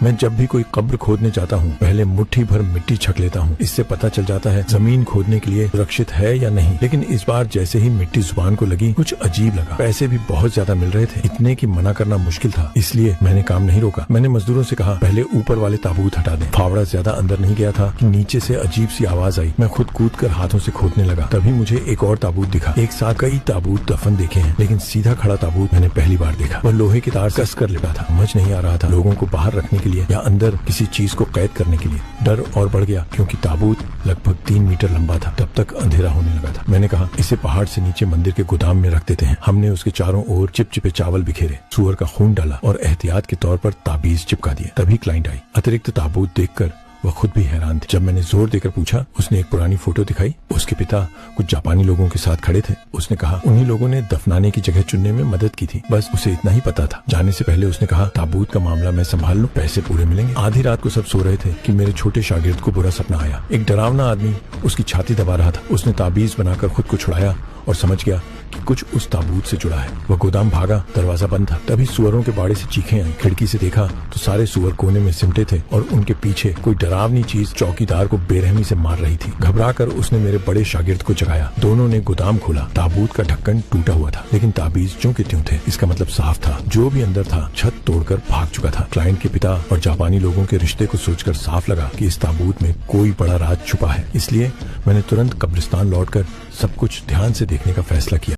मैं जब भी कोई कब्र खोदने जाता हूँ पहले मुट्ठी भर मिट्टी छक लेता हूँ। इससे पता चल जाता है जमीन खोदने के लिए सुरक्षित है या नहीं। लेकिन इस बार जैसे ही मिट्टी जुबान को लगी कुछ अजीब लगा। पैसे भी बहुत ज्यादा मिल रहे थे, इतने की मना करना मुश्किल था, इसलिए मैंने काम नहीं रोका। मैंने मजदूरों से कहा पहले ऊपर वाले ताबूत हटा दें। फावड़ा ज्यादा अंदर नहीं गया था कि नीचे से अजीब सी आवाज आई। मैं खुद कूद कर हाथों से खोदने लगा। तभी मुझे एक और ताबूत दिखा। एक साथ कई ताबूत दफन देखे हैं, लेकिन सीधा खड़ा ताबूत मैंने पहली बार देखा। वह लोहे के तार कस कर लिपटा था। समझ नहीं आ रहा था लोगों को बाहर रखने के लिए या अंदर किसी चीज को कैद करने के लिए। डर और बढ़ गया क्योंकि ताबूत लगभग 3 मीटर लंबा था। तब तक अंधेरा होने लगा था। मैंने कहा इसे पहाड़ से नीचे मंदिर के गोदाम में रख देते हैं। हमने उसके चारों ओर चिपचिपे चावल बिखेरे, सुअर का खून डाला और एहतियात के तौर पर ताबीज चिपका दिए। तभी क्लाइंट आई। अतिरिक्त ताबूत देखकर वह खुद भी हैरान थे। जब मैंने जोर देकर पूछा, उसने एक पुरानी फोटो दिखाई। उसके पिता कुछ जापानी लोगों के साथ खड़े थे। उसने कहा उन्हीं लोगों ने दफनाने की जगह चुनने में मदद की थी। बस उसे इतना ही पता था। जाने से पहले उसने कहा ताबूत का मामला मैं संभाल लूं, पैसे पूरे मिलेंगे। आधी रात को सब सो रहे थे कि मेरे छोटे शागिर्द को बुरा सपना आया। एक डरावना आदमी उसकी छाती दबा रहा था। उसने ताबीज बनाकर खुद को छुड़ाया और समझ गया कि कुछ उस ताबूत से जुड़ा है। वह गोदाम भागा, दरवाजा बंद था। तभी सुअरों के बाड़े से चीखें आई। खिड़की से देखा तो सारे सुअर कोने में सिमटे थे और उनके पीछे कोई डरावनी चीज चौकीदार को बेरहमी से मार रही थी। घबराकर उसने मेरे बड़े शागिर्द को जगाया। दोनों ने गोदाम खोला। ताबूत का ढक्कन टूटा हुआ था, लेकिन ताबीज ज्यों के त्यों थे। इसका मतलब साफ था, जो भी अंदर था छत तोड़कर भाग चुका था। क्लाइंट के पिता और जापानी लोगों के रिश्ते को सोचकर साफ लगा कि इस ताबूत में कोई बड़ा राज छुपा है। इसलिए मैंने तुरंत कब्रिस्तान लौटकर सब कुछ ध्यान से देखने का फैसला किया।